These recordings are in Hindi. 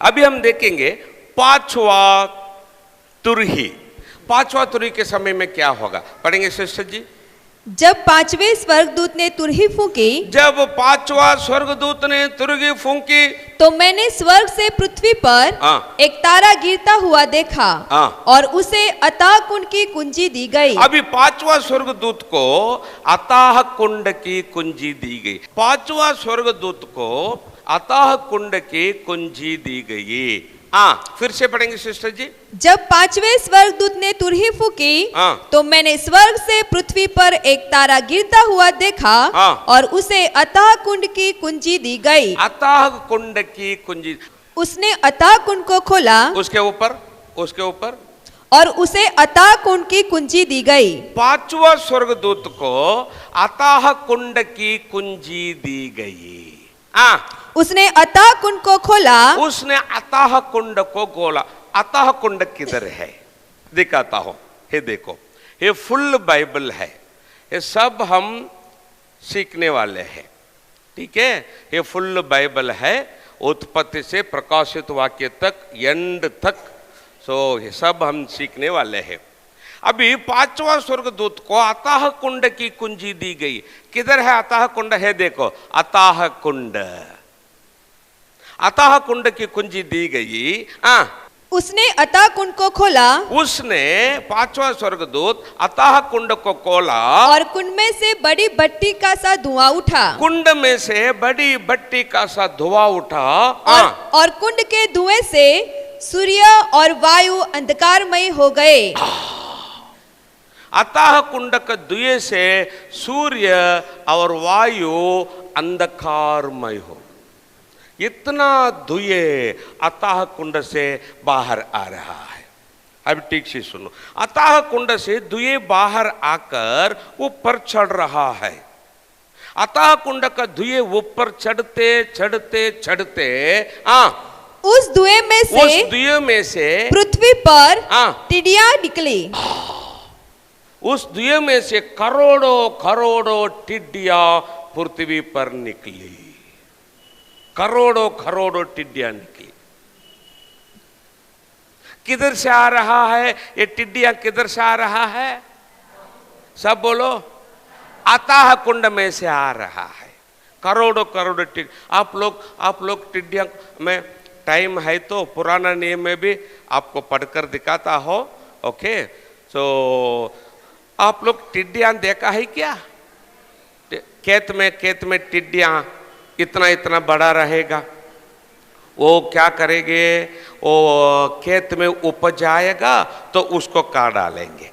अभी हम देखेंगे पांचवा तुरही। पांचवा तुरही के समय में क्या होगा, पढ़ेंगे सिस्टर जी। जब पांचवें स्वर्गदूत ने तुरही फूंकी, जब पांचवा स्वर्गदूत ने तुरही फूंकी, तो मैंने स्वर्ग से पृथ्वी पर एक तारा गिरता हुआ देखा और उसे अथाह कुंड की कुंजी दी गई। अभी पांचवा स्वर्गदूत को अथाह कुंड की कुंजी दी गई। पांचवा स्वर्गदूत को अथाह कुंड की कुंजी दी गई। फिर से पढ़ेंगे सिस्टर जी। जब पांचवें स्वर्गदूत ने तुरही फूंकी, तो मैंने स्वर्ग से पृथ्वी पर एक तारा गिरता हुआ देखा और उसे अथाह कुंड की कुंजी दी गई। अथाह कुंड की कुंजी। उसने अथाह कुंड को खोला, उसके ऊपर और उसे अथाह कुंड की कुंजी दी गई। पांचवा स्वर्गदूत को अथाह कुंड की कुंजी दी गई। उसने अथाह कुंड को खोला, उसने अथाह कुंड को खोला। अथाह कुंड किधर है दिखाता हूं। ये देखो, ये फुल बाइबल है, ये सब हम सीखने वाले हैं, ठीक है। ये फुल बाइबल है, उत्पत्ति से प्रकाशित वाक्य तक, एंड तक। सो ये सब हम सीखने वाले हैं। अभी पांचवा स्वर्गदूत को अथाह कुंड की कुंजी दी गई। किधर है अथाह कुंड? है देखो, अथाह कुंड। अथाह कुंड की कुंजी दी गई। उसने अथाह कुंड को खोला, उसने पांचवा स्वर्गदूत अथाह कुंड को खोला और कुंड में से बड़ी भट्टी का सा धुआं उठा। कुंड में से बड़ी भट्टी का सा धुआं उठा। और कुंड के धुएं से सूर्य और वायु अंधकारमय हो गए। अथाह कुंड के धुएं से सूर्य और वायु अंधकारमय हो। इतना धुएं अथाह कुंड से बाहर आ रहा है। अब ठीक से सुनो, अथाह कुंड से धुएं बाहर आकर ऊपर चढ़ रहा है। अथाह कुंड का धुएं ऊपर चढ़ते चढ़ते चढ़ते उस धुएं में से पृथ्वी पर टिड्डियां निकली। उस धुएं में से करोड़ों करोड़ों टिड्डियां पृथ्वी पर निकली। करोड़ों करोड़ों टिड्डियां निकली। किधर से आ रहा है ये टिड्डियां? किधर से आ रहा है? सब बोलो। अथाह कुंड में से आ रहा है। करोड़ों करोड़ों टिड्डियां। आप लोग टिड्डियां में, टाइम है तो पुराना नियम में भी आपको पढ़कर दिखाता हो। ओके, सो आप लोग टिड्डियां देखा है क्या? खेत में टिड्डियां इतना इतना बड़ा रहेगा। वो क्या करेंगे, वो खेत में उपज आएगा तो उसको काट डालेंगे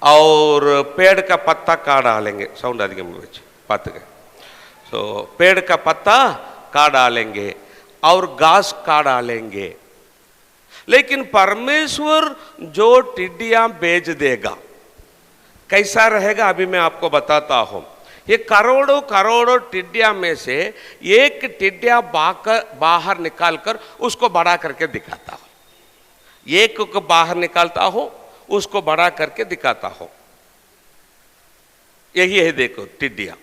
और पेड़ का पत्ता काट डालेंगे। साउंड आ रही है मुझे, बात गए। सो पेड़ का पत्ता काट डालेंगे और घास काट डालेंगे। लेकिन परमेश्वर जो टिड्डियां भेज देगा कैसा रहेगा, अभी मैं आपको बताता हूं। ये करोड़ों करोड़ों टिड्डियां में से एक टिड्डिया बाहर निकालकर उसको बड़ा करके दिखाता हूं। एक को बाहर निकालता हूं, उसको बड़ा करके दिखाता हूं। यही है, देखो टिड्डियां।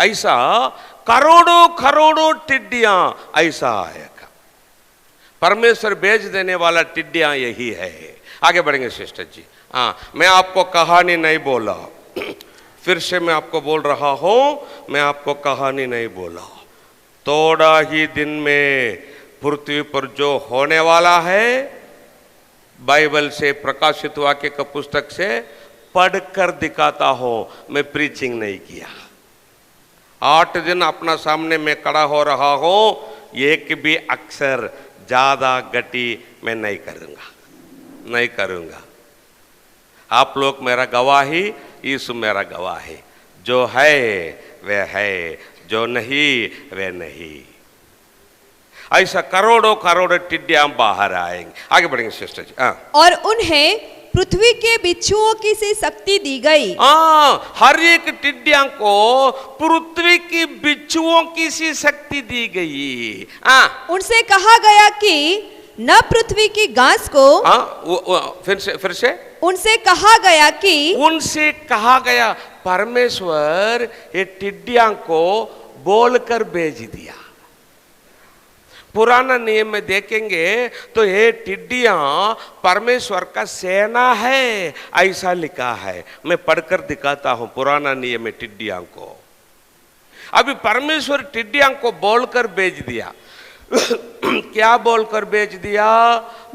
ऐसा करोड़ों करोड़ों टिड्डियां ऐसा आएगा। परमेश्वर भेज देने वाला टिड्डियां यही है। आगे बढ़ेंगे सिस्टर जी। मैं आपको कहानी नहीं बोला, फिर से मैं आपको बोल रहा हूं, मैं आपको कहानी नहीं बोला। थोड़ा ही दिन में पृथ्वी पर जो होने वाला है, बाइबल से, प्रकाशित वाक्य का पुस्तक से पढ़कर दिखाता हूं। मैं प्रीचिंग नहीं किया। 8 दिन अपना सामने में खड़ा हो रहा हूं, एक भी अक्षर ज्यादा गति मैं नहीं करूंगा। आप लोग मेरा गवाही, यीशु मेरा गवाही। जो है वह है, जो नहीं वह नहीं। ऐसा करोड़ों करोड़ों टिड्डियां बाहर आएंगे। आगे बढ़ेंगे सिस्टर जी। और उन्हें पृथ्वी के बिच्छुओं की सी शक्ति दी गई। हर एक टिड्डियां को पृथ्वी की बिच्छुओं की सी शक्ति दी गई। उनसे कहा गया कि न पृथ्वी की घास को, फिर से उनसे कहा गया परमेश्वर ये टिड्डियां को बोलकर भेज दिया। पुराना नियम में देखेंगे तो ये टिड्डियां परमेश्वर का सेना है, ऐसा लिखा है। मैं पढ़कर दिखाता हूं पुराना नियम में टिड्डियां को। अभी परमेश्वर टिड्डियां को बोलकर भेज दिया। क्या बोलकर भेज दिया?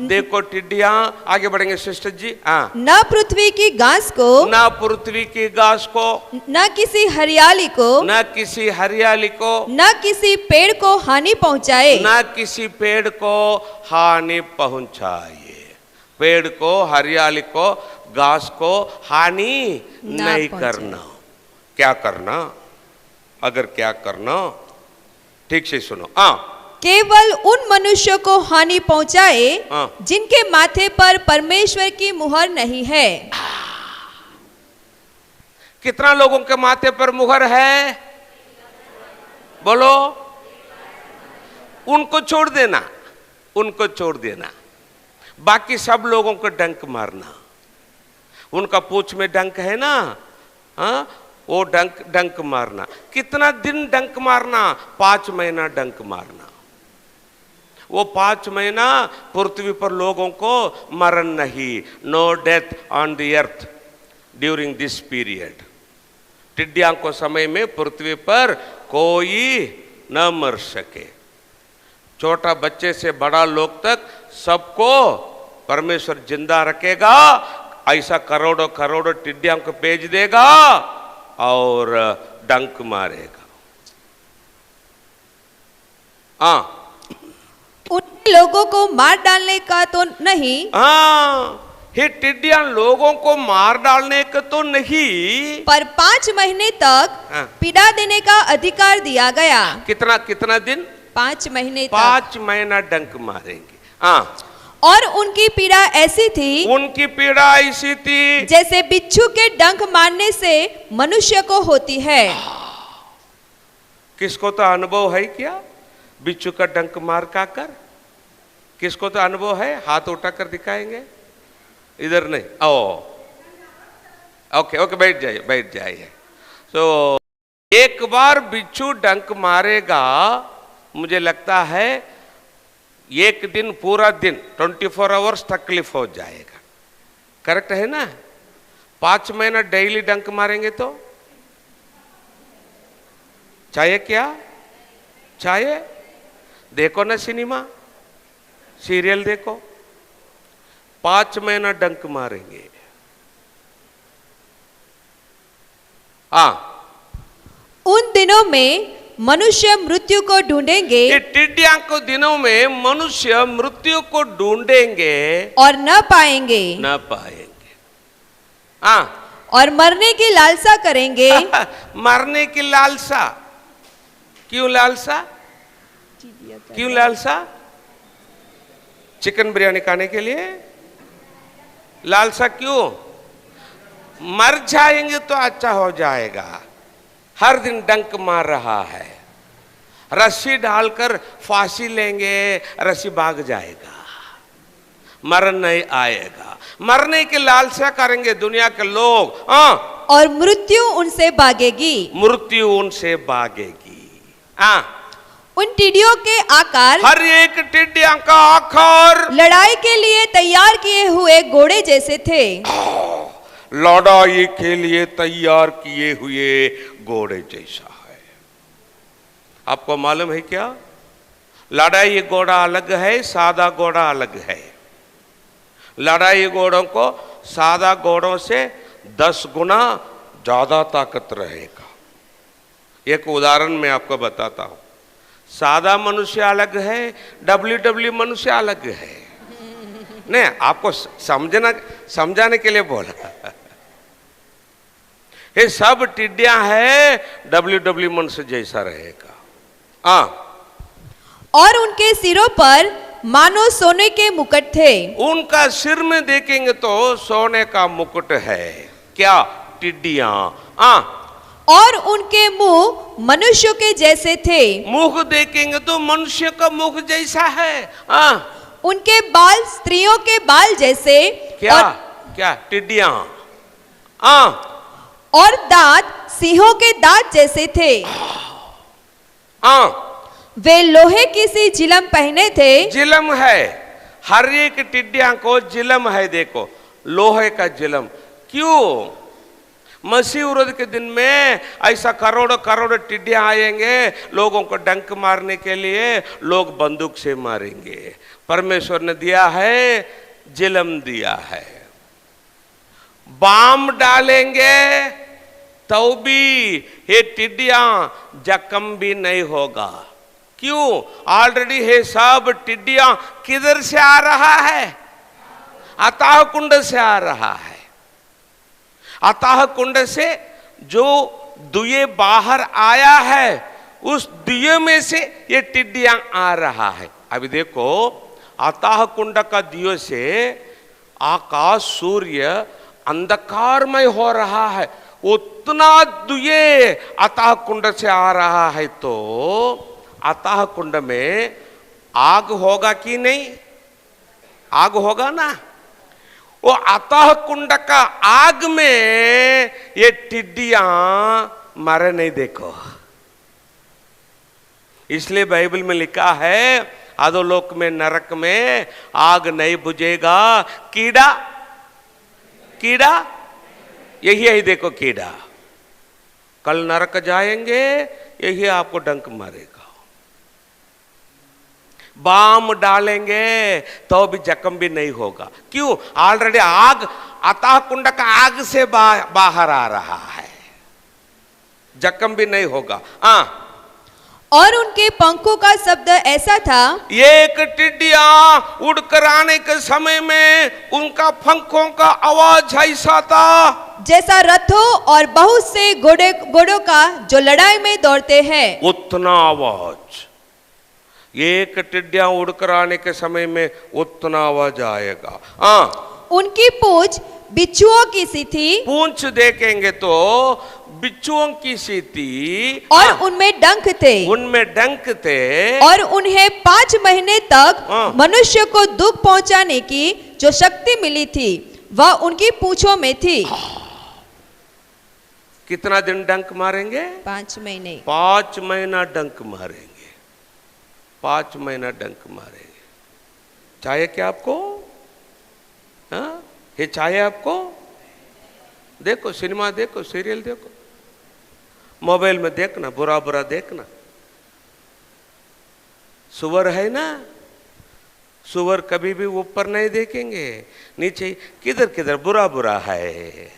देखो टिड्डियां, आगे बढ़ेंगे सिस्टर जी। हाँ, न पृथ्वी की घास को, न पृथ्वी की घास को, न किसी हरियाली को, न किसी हरियाली को, न किसी पेड़ को हानि पहुंचाए, न किसी पेड़ को हानि पहुंचाए। पेड़ को, हरियाली को, घास को हानि नहीं करना। क्या करना? अगर क्या करना, ठीक से सुनो। हाँ, केवल उन मनुष्यों को हानि पहुंचाए जिनके माथे पर परमेश्वर की मुहर नहीं है। कितना लोगों के माथे पर मुहर है? बोलो। उनको छोड़ देना, उनको छोड़ देना। बाकी सब लोगों को डंक मारना। उनका पूंछ में डंक है ना, हाँ, वो डंक मारना। कितना दिन डंक मारना? 5 महीना डंक मारना। वो 5 महीना पृथ्वी पर लोगों को मरण नहीं, no death on the earth during this period. टिड्डियां को समय में पृथ्वी पर कोई न मर सके। छोटा बच्चे से बड़ा लोग तक सबको परमेश्वर जिंदा रखेगा। ऐसा करोड़ों करोड़ों टिड्डियां को भेज देगा और डंक मारेगा। हाँ, उन लोगों को मार डालने का तो नहीं। हाँ, ये टिड्डियां लोगों को मार डालने का तो नहीं, पर 5 महीने तक पीड़ा देने का अधिकार दिया गया। कितना दिन? 5 महीने तक। 5 महीना डंक मारेंगे। हाँ, और उनकी पीड़ा ऐसी थी, उनकी पीड़ा ऐसी थी जैसे बिच्छू के डंक मारने से मनुष्य को होती है। किसको तो अनुभव है क्या बिच्छू का डंक मार का कर? किसको तो अनुभव है? हाथ उठाकर दिखाएंगे। इधर नहीं। ओके ओके, बैठ जाइए बैठ जाइए। तो एक बार बिच्छू डंक मारेगा, मुझे लगता है एक दिन, पूरा दिन 24 आवर्स तकलीफ हो जाएगा। करेक्ट है ना? 5 महीना डेली डंक मारेंगे तो चाहिए क्या? चाहिए? देखो ना सिनेमा, सीरियल देखो, 5 महीना डंक मारेंगे। उन दिनों में मनुष्य मृत्यु को ढूंढेंगे। ये टिड्डियां को दिनों में मनुष्य मृत्यु को ढूंढेंगे और न पाएंगे। न पाएंगे। और मरने की लालसा करेंगे। मरने की लालसा। क्यों लालसा? क्यों लालसा? चिकन बिरयानी खाने के लिए लालसा क्यों? मर जाएंगे तो अच्छा हो जाएगा। हर दिन डंक मार रहा है, रस्सी डालकर फांसी लेंगे, रस्सी भाग जाएगा, मरण नहीं आएगा। मरने की लालसा करेंगे दुनिया के लोग। और मृत्यु उनसे भागेगी। मृत्यु उनसे भागेगी। उन टिड्डियों के आकार, हर एक टिड्डियों का आकार लड़ाई के लिए तैयार किए हुए घोड़े जैसे थे। लड़ाई के लिए तैयार किए हुए घोड़े जैसा है। आपको मालूम है क्या? लड़ाई घोड़ा अलग है, सादा घोड़ा अलग है। लड़ाई घोड़ों को सादा घोड़ों से 10 गुना ज्यादा ताकत रहेगा। एक उदाहरण मैं आपको बताता हूं। सादा मनुष्य अलग है, डब्ल्यू मनुष्य अलग है। नहीं, आपको समझाने के लिए बोला। ये सब टिड्डियां है, डब्ल्यू मनुष्य जैसा रहेगा। और उनके सिरों पर मानो सोने के मुकुट थे। उनका सिर में देखेंगे तो सोने का मुकुट है। क्या? टिड्डियां। और उनके मुंह मनुष्यों के जैसे थे। मुख देखेंगे तो मनुष्य का मुख जैसा है। उनके बाल स्त्रियों के बाल जैसे। क्या? क्या? टिड्डियां। और दांत सिंहों के दांत जैसे थे। वे लोहे की सी जिलम पहने थे। जिलम है, हर एक टिड्डियां को जिलम है। देखो लोहे का जिलम। क्यों? मसीह विरोध के दिन में ऐसा करोड़ों करोड़ों टिड्डियां आएंगे, लोगों को डंक मारने के लिए लोग बंदूक से मारेंगे। परमेश्वर ने दिया है, जिलम दिया है। बाम डालेंगे तो भी ये टिड्डियां जख्म भी नहीं होगा। क्यों? ऑलरेडी है सब टिड्डियां किधर से आ रहा है? अताह कुंड से आ रहा है। अताह कुंड से जो दुए बाहर आया है, उस दुए में से ये टिड्डियां आ रहा है। अभी देखो अताह कुंड का दियो से आकाश सूर्य अंधकारमय हो रहा है। उतना दुए अताह कुंड से आ रहा है, तो अताह कुंड में आग होगा कि नहीं? आग होगा ना। वो अताह कुंड का आग में ये टिड्डियां मरे नहीं। देखो इसलिए बाइबल में लिखा है, अधोलोक में नरक में आग नहीं बुझेगा, कीड़ा कीड़ा यही है। देखो कीड़ा, कल नरक जाएंगे, यही आपको डंक मारेगा। बाम डालेंगे तो भी जख्म भी नहीं होगा। क्यों? ऑलरेडी आग अताह कुंड का आग से बाहर आ रहा है, जख्म भी नहीं होगा। और उनके पंखों का शब्द ऐसा था, एक टिड्डियां उड़कर आने के समय में उनका पंखों का आवाज ऐसा था जैसा रथों और बहुत से घोड़ों का जो लड़ाई में दौड़ते हैं। उतना आवाज, एक टिड्डियां उड़कर आने के समय में उतना आवाज आएगा। उनकी पूंछ बिच्छुओं की सी थी। पूंछ देखेंगे तो बिच्छुओं की सी थी, और उनमें डंक थे। उनमें डंक थे। और उन्हें 5 महीने तक मनुष्य को दुख पहुंचाने की जो शक्ति मिली थी, वह उनकी पूंछों में थी। कितना दिन डंक मारेंगे? 5 महीने। 5 महीना डंक मारेंगे। 5 महीना डंक मारेंगे। चाहिए क्या आपको? ये चाहिए आपको? देखो सिनेमा देखो, सीरियल देखो, मोबाइल में देखना, बुरा बुरा देखना। सुअर है ना, सुअर कभी भी ऊपर नहीं देखेंगे, नीचे किधर किधर बुरा बुरा है।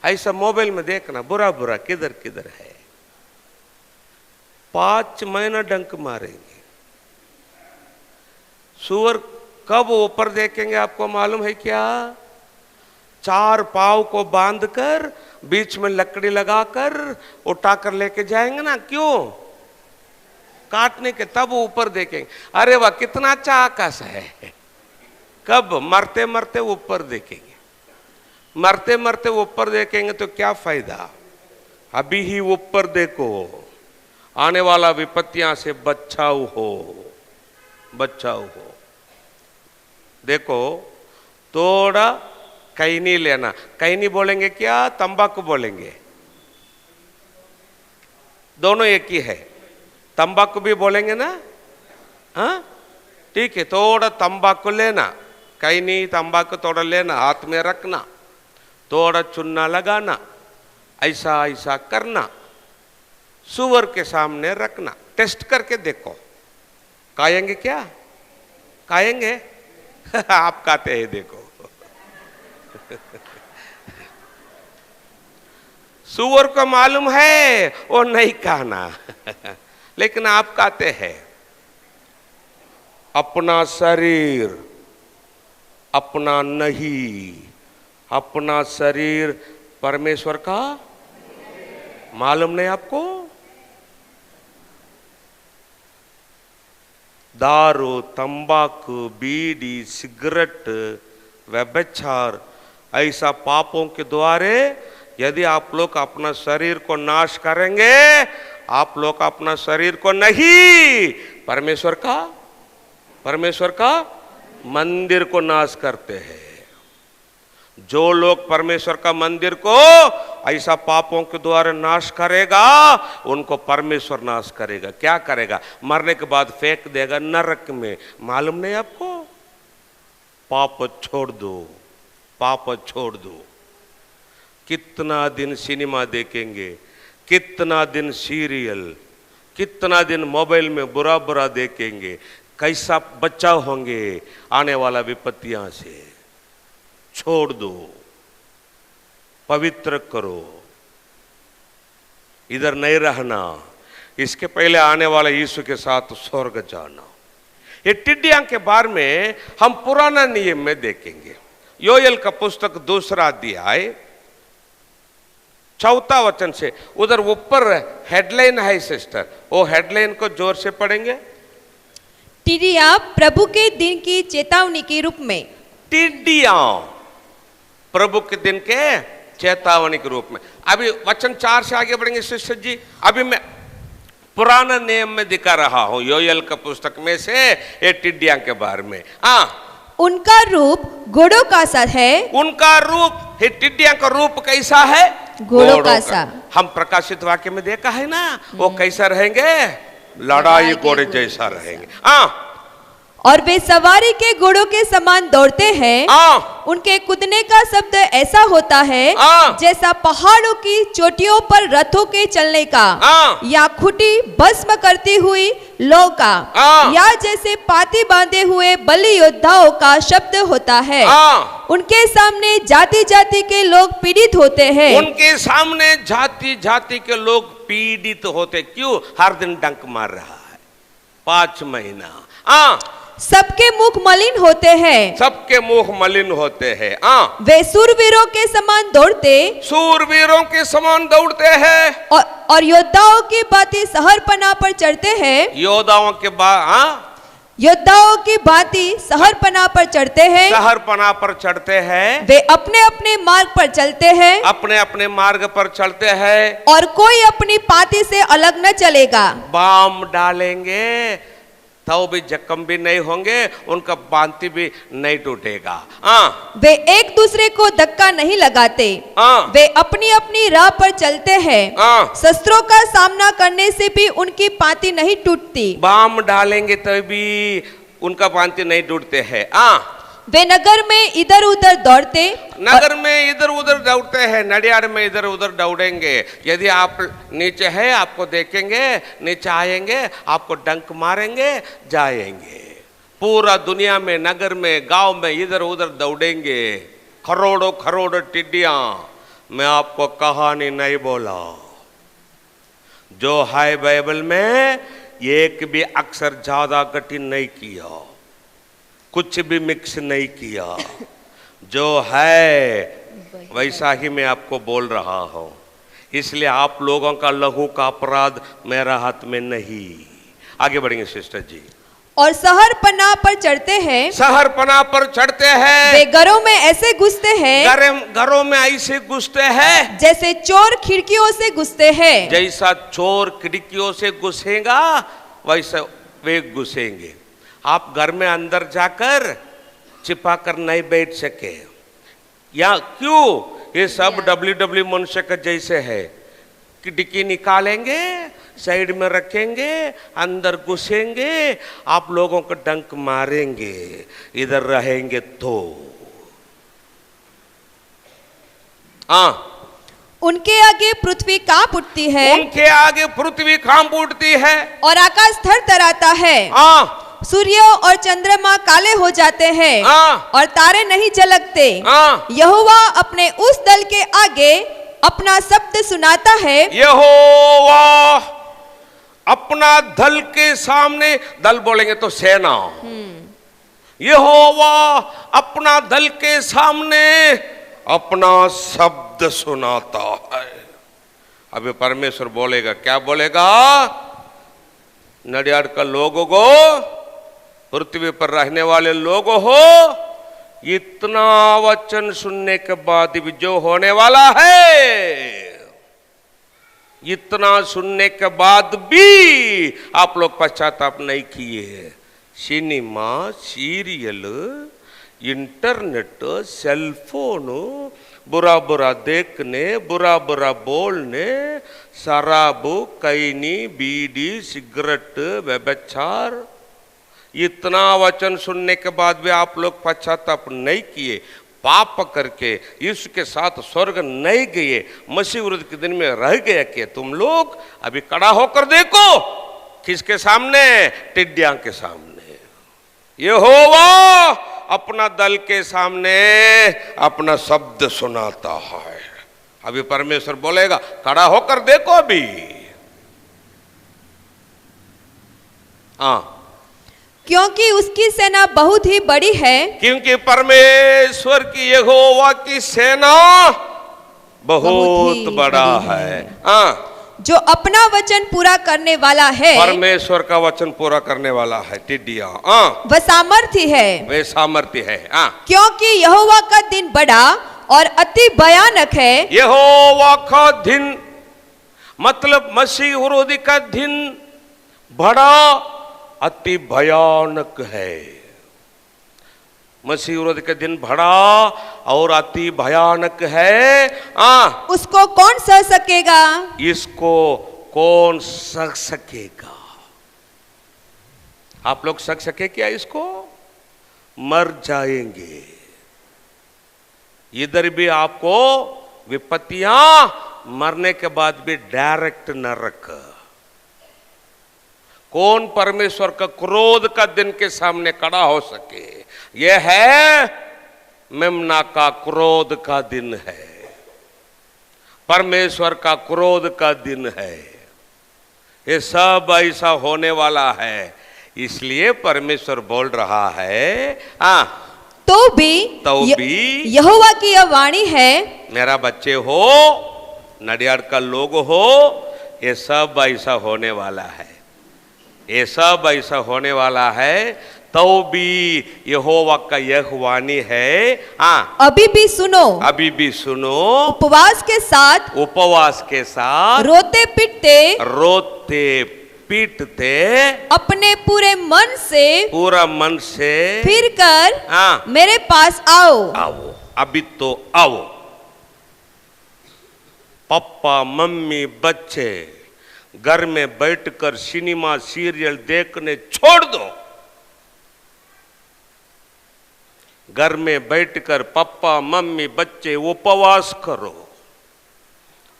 ऐसा मोबाइल में देखना, बुरा बुरा किधर किधर है। 5 महीना डंक मारेंगे। सुअर कब ऊपर देखेंगे आपको मालूम है क्या? 4 पांव को बांधकर बीच में लकड़ी लगाकर उठाकर लेके जाएंगे ना। क्यों? काटने के, तब ऊपर देखेंगे। अरे वाह, कितना अच्छा आकाश है। कब? मरते मरते ऊपर देखेंगे। मरते मरते ऊपर देखेंगे तो क्या फायदा? अभी ही ऊपर देखो, आने वाला विपत्तियां से बचाओ हो, बचाओ हो। देखो थोड़ा कैनी लेना। कैनी बोलेंगे क्या, तंबाकू बोलेंगे? दोनों एक ही है। तंबाकू भी बोलेंगे ना? हाँ ठीक है, थोड़ा तंबाकू लेना, कैनी तंबाकू थोड़ा लेना, हाथ में रखना, थोड़ा चुन्ना लगाना, ऐसा ऐसा करना, सुअर के सामने रखना, टेस्ट करके देखो। खाएंगे क्या? खाएंगे? आप खाते हैं, देखो। सुअर को मालूम है वो नहीं खाना, लेकिन आप खाते हैं। अपना शरीर अपना नहीं, अपना शरीर परमेश्वर का मालूम नहीं आपको? दारू, तंबाकू, बीड़ी, सिगरेट, व्यभिचार, ऐसा पापों के द्वारे यदि आप लोग अपना शरीर को नाश करेंगे, आप लोग अपना शरीर को नहीं, परमेश्वर का मंदिर को नाश करते हैं। जो लोग परमेश्वर का मंदिर को ऐसा पापों के द्वारा नाश करेगा, उनको परमेश्वर नाश करेगा। क्या करेगा? मरने के बाद फेंक देगा नरक में। मालूम नहीं आपको? पाप छोड़ दो, पाप छोड़ दो। कितना दिन सिनेमा देखेंगे, कितना दिन सीरियल, कितना दिन मोबाइल में बुरा बुरा देखेंगे, कैसा बचाव होंगे आने वाला विपत्तियां से। छोड़ दो, पवित्र करो, इधर नहीं रहना, इसके पहले आने वाले यीशु के साथ स्वर्ग जाना। ये टिड्डियां के बारे में हम पुराना नियम में देखेंगे। योएल का पुस्तक 2 अध्याय 4 वचन से। उधर ऊपर हेडलाइन है सिस्टर, वो हेडलाइन को जोर से पढ़ेंगे। टिड्डियां प्रभु के दिन की चेतावनी के रूप में। टिड्डियां प्रभु के दिन के चेतावनी के रूप में। अभी वचन 4 से आगे बढ़ेंगे सिस्टर जी। अभी मैं पुराना नियम में दिखा रहा हूं योएल का पुस्तक में से ये टिड्डियां के बारे में। उनका रूप घोड़ों का सा है। उनका रूप, ये टिड्डियां का रूप कैसा है? घोड़ों का सा। हम प्रकाशित वाक्य में देखा है ना, वो कैसा रहेंगे? लड़ाई घोड़े जैसा रहेंगे। और वे सवारी के घोड़ों के समान दौड़ते हैं। उनके कूदने का शब्द ऐसा होता है जैसा पहाड़ों की चोटियों पर रथों के चलने का, या खुटी भस्म करती हुई लौ का, या जैसे पाती बांधे हुए बलि योद्धाओं का शब्द होता है। उनके सामने जाति जाति के लोग पीड़ित होते हैं। उनके सामने जाति जाति के लोग पीड़ित होते। क्यों? हर दिन डंक मार रहा है 5 महीना। सबके मुख मलिन होते हैं। सबके मुख मलिन होते हैं। वे सूरवीरों के समान दौड़ते, सूरवीरों के समान दौड़ते हैं। और योद्धाओं की भांति शहरपना पर चढ़ते हैं। योद्धाओं के योद्धाओं की भांति शहरपना पर चढ़ते हैं। शहरपना पर चढ़ते हैं। वे अपने अपने मार्ग पर चलते हैं। अपने अपने मार्ग पर चलते हैं। और कोई अपनी पाती से अलग न चलेगा। बाम डालेंगे तो भी जख्म भी नहीं होंगे, उनका बांती भी नहीं टूटेगा। वे एक दूसरे को धक्का नहीं लगाते। वे अपनी अपनी राह पर चलते हैं। शस्त्रों का सामना करने से भी उनकी पांति नहीं टूटती। बाम डालेंगे तो भी उनका बांती नहीं टूटते हैं। वे नगर में इधर उधर दौड़ते, नगर में इधर उधर दौड़ते हैं, नडियाड में इधर उधर दौड़ेंगे। यदि आप नीचे है आपको देखेंगे, नीचे आएंगे आपको डंक मारेंगे, जाएंगे। पूरा दुनिया में, नगर में, गांव में इधर उधर दौड़ेंगे। करोड़ों करोड़ों टिड्डियां। मैं आपको कहानी नहीं बोला, जो है बाइबल में एक भी अक्षर ज्यादा कठिन नहीं किया, कुछ भी मिक्स नहीं किया। जो है वैसा ही मैं आपको बोल रहा हूं। इसलिए आप लोगों का लहू का अपराध मेरा हाथ में नहीं। आगे बढ़ेंगे सिस्टर जी। और शहरपना पर चढ़ते हैं। शहरपना पर चढ़ते हैं। वे घरों में ऐसे घुसते हैं। घरों में ऐसे घुसते हैं जैसे चोर खिड़कियों से घुसते हैं। जैसा चोर खिड़कियों से घुसेगा वैसा वे घुसेंगे। आप घर में अंदर जाकर छिपा कर नहीं बैठ सके। या क्यों? ये सब डब्ल्यू मनुष्य का जैसे है। खिड़की निकालेंगे, साइड में रखेंगे, अंदर घुसेंगे, आप लोगों को डंक मारेंगे इधर रहेंगे तो। उनके आगे पृथ्वी कांप उठती है। उनके आगे पृथ्वी कांप उठती है और आकाश थरथराता है। सूर्य और चंद्रमा काले हो जाते हैं और तारे नहीं झलकते। यहोवा अपने उस दल के आगे अपना शब्द सुनाता है। यहोवा अपना दल के सामने, दल बोलेंगे तो सेना। यहोवा अपना दल के सामने अपना शब्द सुनाता है। अभी परमेश्वर बोलेगा, क्या बोलेगा? नडियाड का लोगों को, पृथ्वी पर रहने वाले लोग हो, इतना वचन सुनने के बाद भी जो होने वाला है, इतना सुनने के बाद भी आप लोग पश्चाताप नहीं किए। सिनेमा, सीरियल, इंटरनेट, सेलफोन, बुरा बुरा देखने, बुरा बुरा बोलने, शराब, कैनी, बीड़ी, सिगरेट, व्यभिचार, इतना वचन सुनने के बाद भी आप लोग पश्चाताप नहीं किए, पाप करके यीशु के साथ स्वर्ग नहीं गए, मसीह विरुद्ध के दिन में रह गए कि तुम लोग अभी खड़ा होकर देखो, किसके सामने? टिड्डियां के सामने। यहोवा अपना दल के सामने अपना शब्द सुनाता है। अभी परमेश्वर बोलेगा खड़ा होकर देखो अभी। हाँ, क्योंकि उसकी सेना बहुत ही बड़ी है। क्योंकि परमेश्वर की यहोवा की सेना बहुत बड़ा है। हाँ, जो अपना वचन पूरा करने वाला है। परमेश्वर का वचन पूरा करने वाला है। टिड्डियां वह सामर्थ्य है, वे सामर्थ्य है। क्योंकि यहोवा का दिन बड़ा और अति भयानक है। यहोवा का दिन मतलब मसीह विरोधी का दिन बड़ा अति भयानक है। मसीह विरोधी का दिन बड़ा और अति भयानक है। उसको कौन सह सकेगा? इसको कौन सह सकेगा? आप लोग सह सके क्या इसको? मर जाएंगे। इधर भी आपको विपत्तियां, मरने के बाद भी डायरेक्ट नरक। कौन परमेश्वर का क्रोध का दिन के सामने खड़ा हो सके? यह है मेमना का क्रोध का दिन है, परमेश्वर का क्रोध का दिन है। ये सब ऐसा होने वाला है, इसलिए परमेश्वर बोल रहा है तो भी यहोवा की यह वाणी है। मेरा बच्चे हो, नडियाड का लोग हो, ये सब ऐसा होने वाला है, ये सब ऐसा होने वाला है। तो भी यहोवा का यह वाणी है। अभी भी सुनो, अभी भी सुनो, उपवास के साथ रोते पीटते अपने पूरे मन से फिर कर मेरे पास आओ। अभी तो आओ। पापा मम्मी बच्चे घर में बैठकर सिनेमा सीरियल देखने छोड़ दो। घर में बैठकर पापा मम्मी बच्चे उपवास करो,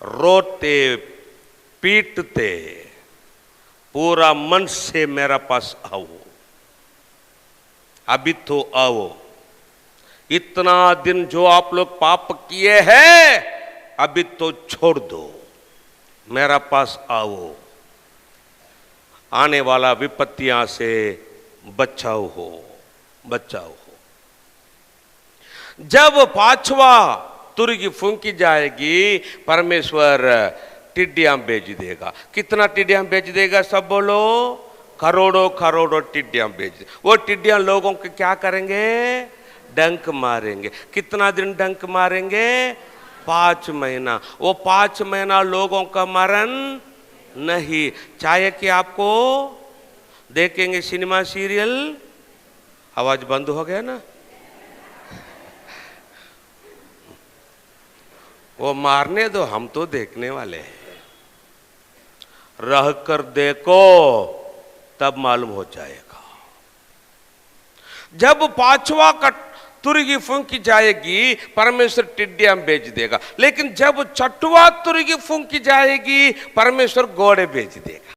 रोते पीटते पूरा मन से मेरा पास आओ। अभी तो आओ। इतना दिन जो आप लोग पाप किए हैं अभी तो छोड़ दो, मेरा पास आओ। आने वाला विपत्तियां से बचाओ हो। जब पांचवा तुरगी फूंकी जाएगी, परमेश्वर टिड्डियां भेज देगा। कितना टिड्डियां भेज देगा? सब बोलो, करोड़ों करोड़ों टिड्डियां भेज। वो टिड्डियां लोगों के क्या करेंगे? डंक मारेंगे। कितना दिन डंक मारेंगे? 5 महीना। वो 5 महीना लोगों का मरण नहीं। चाहे कि आपको देखेंगे सिनेमा सीरियल, आवाज बंद हो गया ना, वो मारने दो, हम तो देखने वाले हैं। रह कर देखो तब मालूम हो जाएगा। जब पांचवा तुरगी फूंकी जाएगी, परमेश्वर टिड्डियां भेज देगा। लेकिन जब छठवा तुरगी फूंकी जाएगी, परमेश्वर घोड़े भेज देगा।